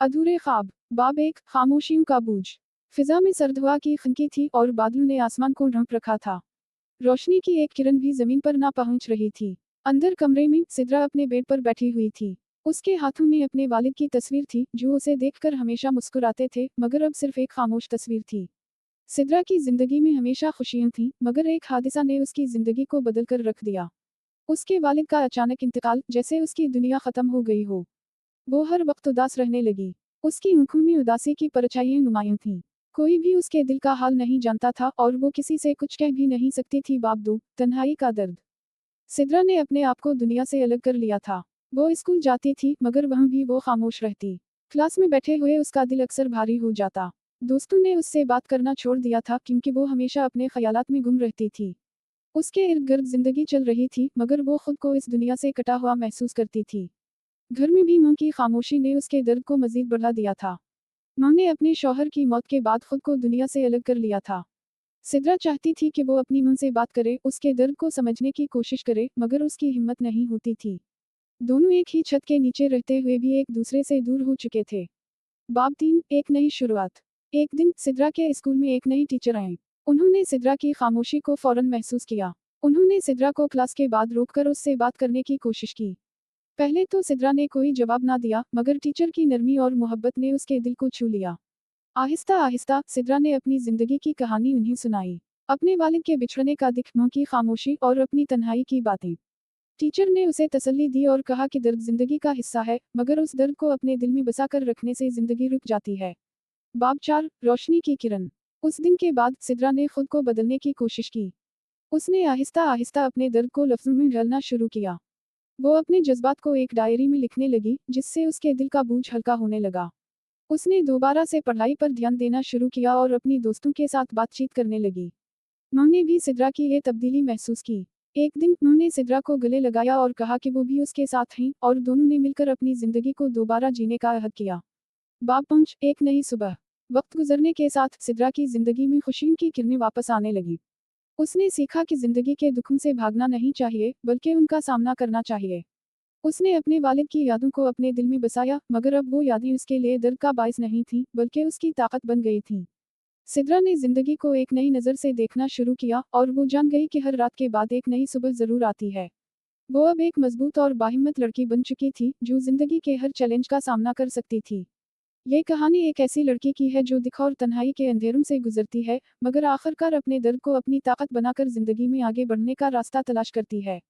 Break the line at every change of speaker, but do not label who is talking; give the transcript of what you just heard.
अधूरे ख्वाब। बाब एक, खामोशियों का बूझ। फिजा में सर्द हवा की खनकी थी और बादलों ने आसमान को ढक रखा था। रोशनी की एक किरण भी जमीन पर ना पहुंच रही थी। अंदर कमरे में सिद्रा अपने बेड पर बैठी हुई थी। उसके हाथों में अपने वालिद की तस्वीर थी जो उसे देखकर हमेशा मुस्कुराते थे, मगर अब सिर्फ एक खामोश तस्वीर थी। सिद्रा की जिंदगी में हमेशा खुशियां थीं, मगर एक हादसा ने उसकी जिंदगी को बदल कर रख दिया। उसके वालिद का अचानक इंतकाल, जैसे उसकी दुनिया खत्म हो गई हो। वो हर वक्त उदास रहने लगी। उसकी आंखों में उदासी की परछाइयां नुमायां थीं। कोई भी उसके दिल का हाल नहीं जानता था और वो किसी से कुछ कह भी नहीं सकती थी। बाप दो, तन्हाई का दर्द। सिद्रा ने अपने आप को दुनिया से अलग कर लिया था। वो स्कूल जाती थी, मगर वहाँ भी वो खामोश रहती। क्लास में बैठे हुए उसका दिल अक्सर भारी हो जाता। दोस्तों ने उससे बात करना छोड़ दिया था क्योंकि वो हमेशा अपने ख्यालात में गुम रहती थी। उसके इर्द गिर्द जिंदगी चल रही थी, मगर वो खुद को इस दुनिया से कटा हुआ महसूस करती थी। घर में भी मां की खामोशी ने उसके दर्द को मजीद बढ़ा दिया था। मां ने अपने शौहर की मौत के बाद खुद को दुनिया से अलग कर लिया था। सिद्रा चाहती थी कि वो अपनी मां से बात करे, उसके दर्द को समझने की कोशिश करे, मगर उसकी हिम्मत नहीं होती थी। दोनों एक ही छत के नीचे रहते हुए भी एक दूसरे से दूर हो चुके थे। बाब 3, एक नई शुरुआत। एक दिन सिद्रा के स्कूल में एक नई टीचर आई। उन्होंने सिद्रा की खामोशी को फौरन महसूस किया। उन्होंने सिद्रा को क्लास के बाद रोककर उससे बात करने की कोशिश की। पहले तो सिद्रा ने कोई जवाब ना दिया, मगर टीचर की नरमी और मोहब्बत ने उसके दिल को छू लिया। आहिस्ता आहिस्ता सिद्रा ने अपनी जिंदगी की कहानी उन्हें सुनाई। अपने वालिद के बिछड़ने का दिख, मां की खामोशी और अपनी तन्हाई की बातें। टीचर ने उसे तसल्ली दी और कहा कि दर्द जिंदगी का हिस्सा है, मगर उस दर्द को अपने दिल में बसा कर रखने से जिंदगी रुक जाती है। बाब 4, रोशनी की किरण। उस दिन के बाद सिद्रा ने खुद को बदलने की कोशिश की। उसने आहिस्ता आहिस्ता अपने दर्द को लफ्ज़ों में ढालना शुरू किया। वो अपने जज्बात को एक डायरी में लिखने लगी, जिससे उसके दिल का बोझ हल्का होने लगा। उसने दोबारा से पढ़ाई पर ध्यान देना शुरू किया और अपनी दोस्तों के साथ बातचीत करने लगी। मां ने भी सिद्रा की ये तब्दीली महसूस की। एक दिन मां ने सिद्रा को गले लगाया और कहा कि वो भी उसके साथ हैं, और दोनों ने मिलकर अपनी जिंदगी को दोबारा जीने का अहद किया। बाब 5, एक नई सुबह। वक्त गुजरने के साथ सिद्रा की जिंदगी में खुशियों की किरणें वापस आने लगी। उसने सीखा कि जिंदगी के दुखों से भागना नहीं चाहिए, बल्कि उनका सामना करना चाहिए। उसने अपने वालिद की यादों को अपने दिल में बसाया, मगर अब वो यादें उसके लिए दर्द का बायस नहीं थीं, बल्कि उसकी ताकत बन गई थीं। सिद्रा ने जिंदगी को एक नई नज़र से देखना शुरू किया और वो जान गई कि हर रात के बाद एक नई सुबह जरूर आती है। वो अब एक मजबूत और बाहिम्मत लड़की बन चुकी थी, जो जिंदगी के हर चैलेंज का सामना कर सकती थी। ये कहानी एक ऐसी लड़की की है जो दिख और तन्हाई के अंधेरों से गुजरती है, मगर आखिरकार अपने दर्द को अपनी ताकत बनाकर जिंदगी में आगे बढ़ने का रास्ता तलाश करती है।